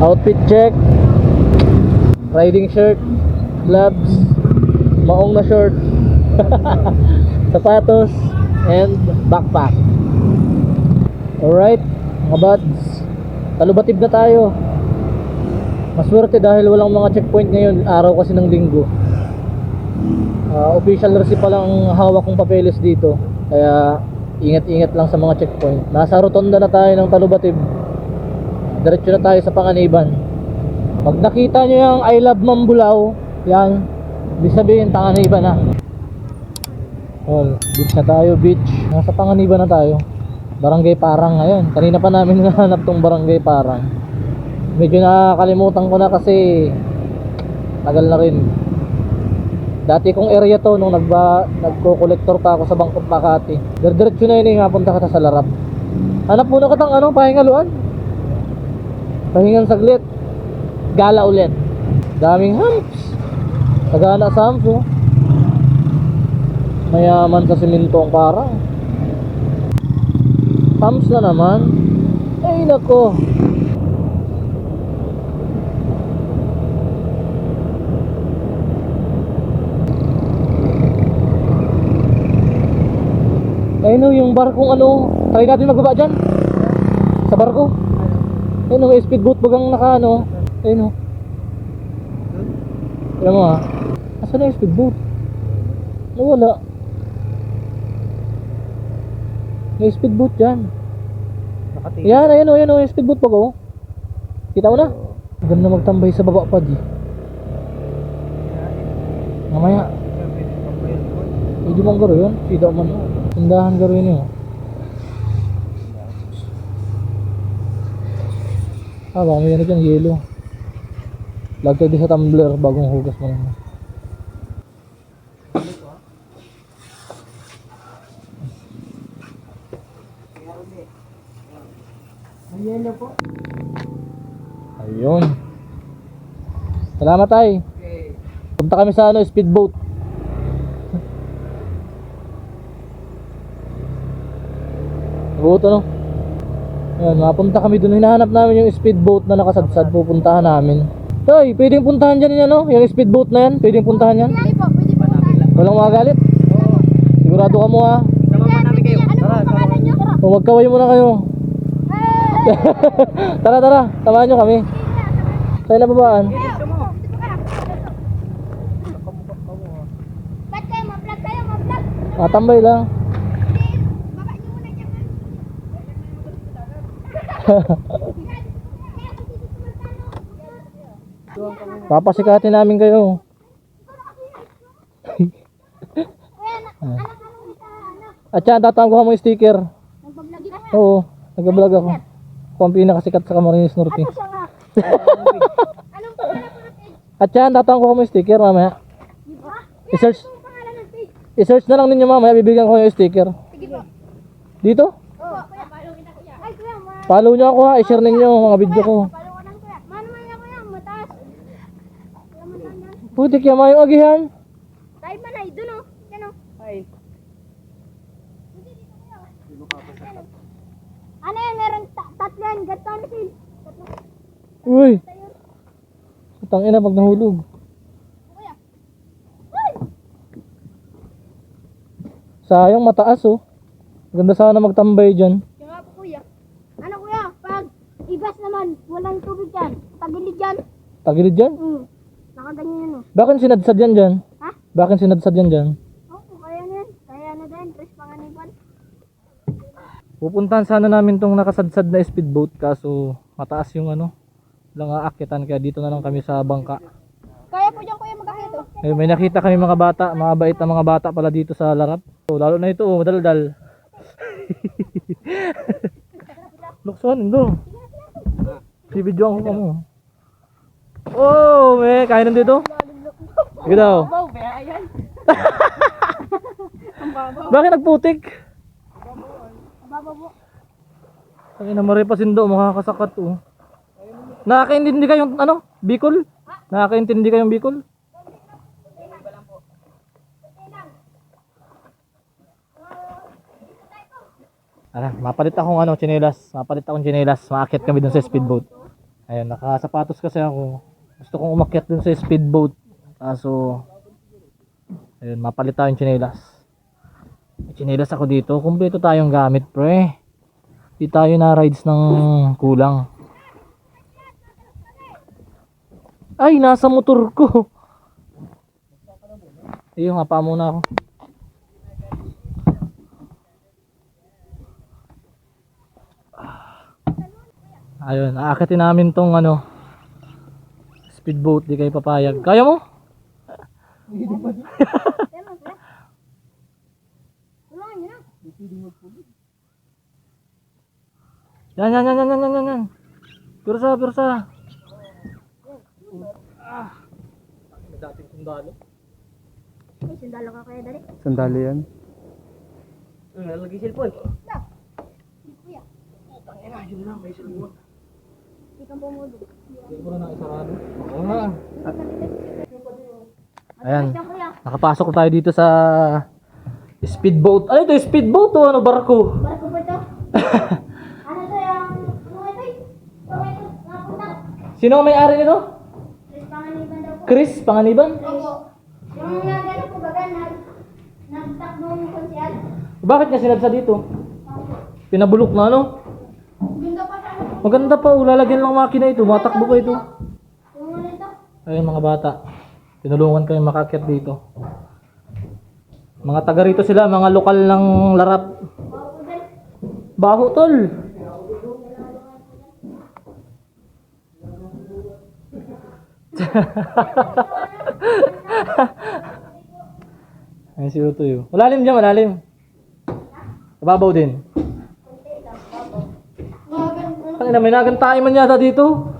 Outfit check. Riding shirt, gloves, maong na short, sapatos, and backpack. Alright, mga buds, talubatib na tayo. Maswerte dahil walang mga checkpoint ngayon, araw kasi ng linggo. Official receipt pa lang ang hawak kong papeles dito, kaya ingat-ingat lang sa mga checkpoint. Nasa rotonda na tayo ng Talubatib, diretso na tayo sa Panganiban. Pag nakita nyo yung I love Mambulao, yan, ibig sabihin Panganiban na. Well, beach na tayo, beach. Nasa Panganiban na tayo. Barangay Parang ngayon. Kanina pa namin nahanap tong Barangay Parang. Medyo nakakalimutan ko na kasi tagal na rin. Dati kong area to nung nagko-collector pa ako sa Bangkok Makati. Diretso na yun, mapunta ka sa Larap. Hanap muna ka tang pahingaluan. Pahingan saglit. Gala ulit. Daming humps. Sagana sa humps, oh. Mayaman sa simento ang Parang. Humps na naman. Ay nako. Ayun o, yung barkong try natin magbaba dyan sa barko. Ayun o, speedboat bagang naka ayun o. Alam mo ha, asan na yung speedboat? Nawala. May speedboat dyan. Yan, ayun o, yung speedboat pag o. Kita mo na? Ganda magtambay sa baba pa di. Mamaya hindi mong garo yun, sida man o. Tindahan garo yun yun. Baka may yan dyan, yelo. Lagay din sa tumbler bagong hugas mo naman. Yelo po. Ayun. Salamat tay. Punta kami sa speedboat. Boat Ayan, mapunta kami dun. Hinahanap namin yung speedboat na nakasadsad. Pupuntahan namin. Toy, pwedeng puntahan dyan yung yung speedboat na yan. Pwedeng puntahan yan. Walang magalit. Sigurado ka mo ha. Sama namin kayo. Tara, sama nyo. O magkaway muna kayo. Tara, samahan nyo kami. Sa'yo na babaan. Matambay lang. Papasikatin namin kayo. At yan, tatangguhan mo yung sticker. Oo, nag-vlog ako. Ako ang pinakasikat sa Camarines Norte. At yan, tatangguhan mo yung sticker mamaya. I-search na lang ninyo mamaya, bibigyan ko yung sticker. Dito? Follow nyo ako ha, i-share ninyo mga video ko. Putik yan, mayong agihan. Tayo ba na, doon o. Yan o. Ano yan, meron tatlo yan. Gato na sil. Uy. Putang ina pag nahulog. Sayang mataas oh. Ganda sana magtambay dyan. Kaya nga po kuya. Ano kuya, pag ibas naman, walang tubig yan. Tagilid yan. Tagilid dyan? Nakaganyan yan o. Bakit sinadsad yan dyan? Ha? Bakit sinadsad yan dyan? Oo, kaya na yan. Kaya na din, Tres Panganiban. Pupuntahan sana namin tong nakasadsad na speedboat kaso mataas yung lang aakitan kaya dito na lang kami sa bangka. Kaya po dyan kuya mag-akit o. May nakita kami mga bata, mga bait na mga bata pala dito sa Larap. So, lalo na ito madaldal. Lukson, indo. Video ako mo. Oh, may kain nandito? Sige daw. Bakit nagputik? Ang ina maripasin daw, makakasakat oh. Nakakaintindi kayong Bicol? Nakakaintindi kayong Bicol? Mapalit akong tsinelas. Mapalit akong tsinelas. Maakit kami dun sa speedboat. Ayun, nakasapatos kasi ako. Gusto kong umakyat dun sa speedboat. Kaso, ayun, mapalit tayong tsinelas. May tsinelas ako dito. Kumpleto tayong gamit, pre. Di tayo na rides ng kulang. Ay, nasa motor ko. Ayun, nga pa muna ako. Ayun, aakatin namin tong ano, speedboat, di kayo papayag. Kaya mo? Tulungan niyo na. Yan. Pirsa. May dating sundalo. Ay, sundalo ka kaya dali. Sandali yan. Nalagay cellphone. Da. Di kuya. Tangina, yun lang, may cellphone. Di kang pumulo. Hindi mo na nakisarado. Oo nga. Ayan. Ayan. Kuya. Nakapasok tayo dito sa speedboat. Ano ito? Speedboat o ano? Barko? Barko ba ito? Ano to yung... Ano ito eh? Ano ito? Napunta. Sino ang may-ari nito? Chris Panganiban daw po. Chris Panganiban? Opo. Yung nagano po baga, nagtakbo yung konsyal. Bakit niya sinabsa dito? Pinabulok na ano? Ganda pa sa ano. Maganda pa, lalagyan lang makina ito. Matakbo pa ito. Yung ano ito? Ayun mga bata. Tinulungan kami makakyat dito. Mga taga rito sila, mga lokal ng larap. Opo din. Baho tol. Ayun si Utoy. Malalim dyan, malalim. Kababaw din. Tangina, may nagantaay man yata dito.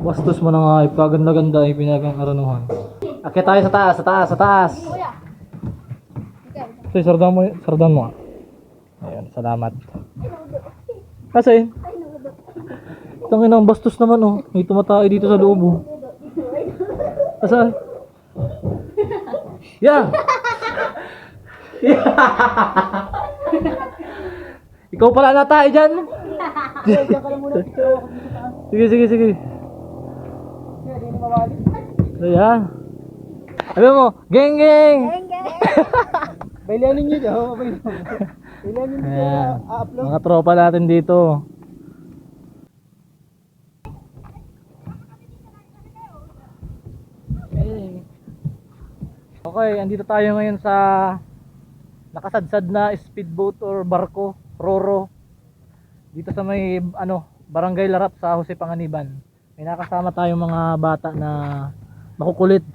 Bastos mo na nga, kaganda-ganda ay pinagang aranuhan. Akyat tayo sa taas. Kuya. So, sardan mo. Ayun, salamat. Kasi, tangina, ang bastos naman oh. May tumatay dito sa loob oh. Asan? Yeah! Ikaw pala natay dyan. Sige. Ayan. Sabi mo, geng! Bailanin nyo daw. Bailanin nyo Ayan. upload. Mga tropa natin dito. Okay, andito tayo ngayon sa nakasadsad na speedboat or barko, Roro. Dito sa may Barangay Larap sa Jose Panganiban. May nakasama tayong mga bata na makukulit.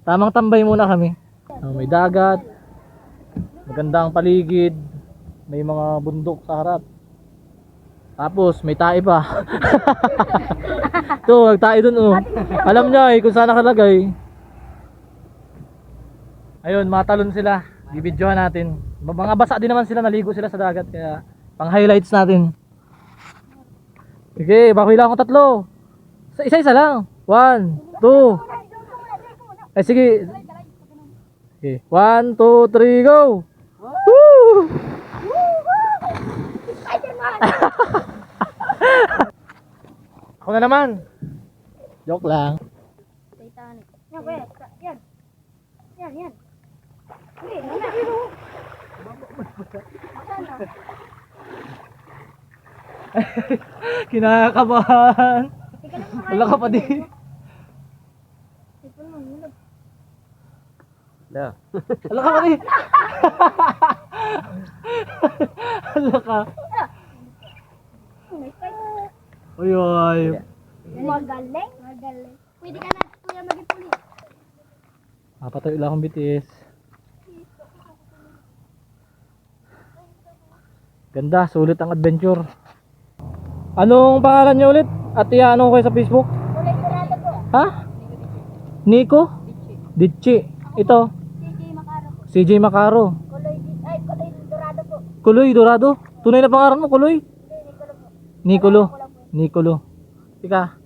Tamang tambay muna kami. May dagat, magandang paligid, may mga bundok sa harap. Tapos may tae pa. Ito, nagtae dun oh. Alam niya kung saan nakalagay. Ayun, matalon sila. Bibidyohan natin. Mga basa din naman sila, naligo sila sa dagat. Kaya pang highlights natin. Sige, bakoy lang ako tatlo. Isa-isa lang. 1, 2. Ay sige. Okay. 1, 2, 3, go! Woo! Ako na naman. Joke lang. Titanic. Yan, kuya. Yan. Hindi, wala. Kinakabahan. Wala ka pa din. Wala ka pa din. Wala ka. Uy. Magaling. Pwede ka na, kuya, mag-ipuli. Papatayo lang akong BTS. Ganda, sulit ang adventure. Anong pangalan niyo ulit? At ano ko kayo sa Facebook? Kulay dorado po. Ha? Nico? Ditchi. Ito, CJ Macaro po. CJ Macaro. Kulay dorado po. Kuloy Dorado. Tunay na pangalan mo, Kuloy? Hindi, Nicolo po. Nicolo. Ika?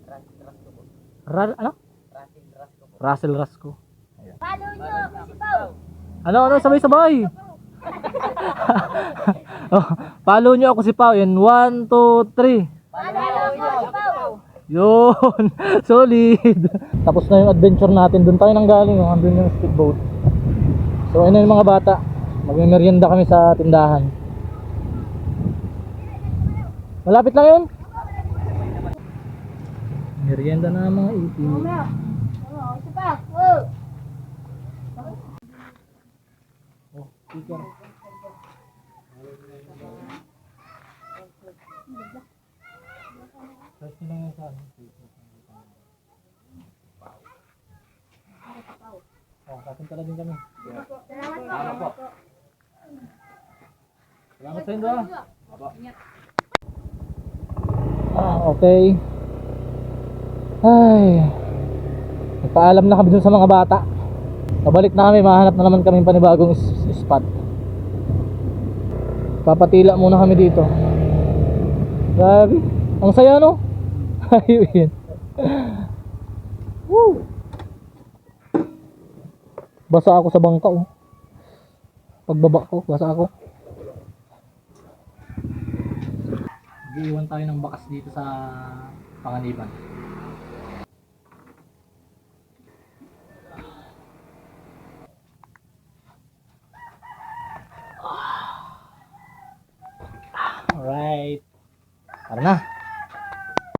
Ano? Russell Rasco. Follow nyo ako si Pao. Ano, sabay-sabay. Oh, follow nyo ako si Pao. Yan, 1, 2, 3. Yun! Solid! Tapos na yung adventure natin. Doon tayo nang galing. Oh. Andun yung speedboat. So ayun na yung mga bata. Magme-merienda kami sa tindahan. Malapit lang yun. Merienda na mga iti. Isa pa. Oh. Oh, speaker. Search nyo lang yan sa ano. Oh, kapunta din kami. Salamat po. Salamat sa inyo. Okay. Ay. Nagpaalam na kami dun sa mga bata. Pabalik na kami, mahanap na naman kami panibagong spot. Papatila muna kami dito. Grabe. Ang saya no? Ayun. Woo! Basa ako sa bangka oh. Pagbaba ko, basa ako. Iiwan tayo ng bakas dito sa Panganiban.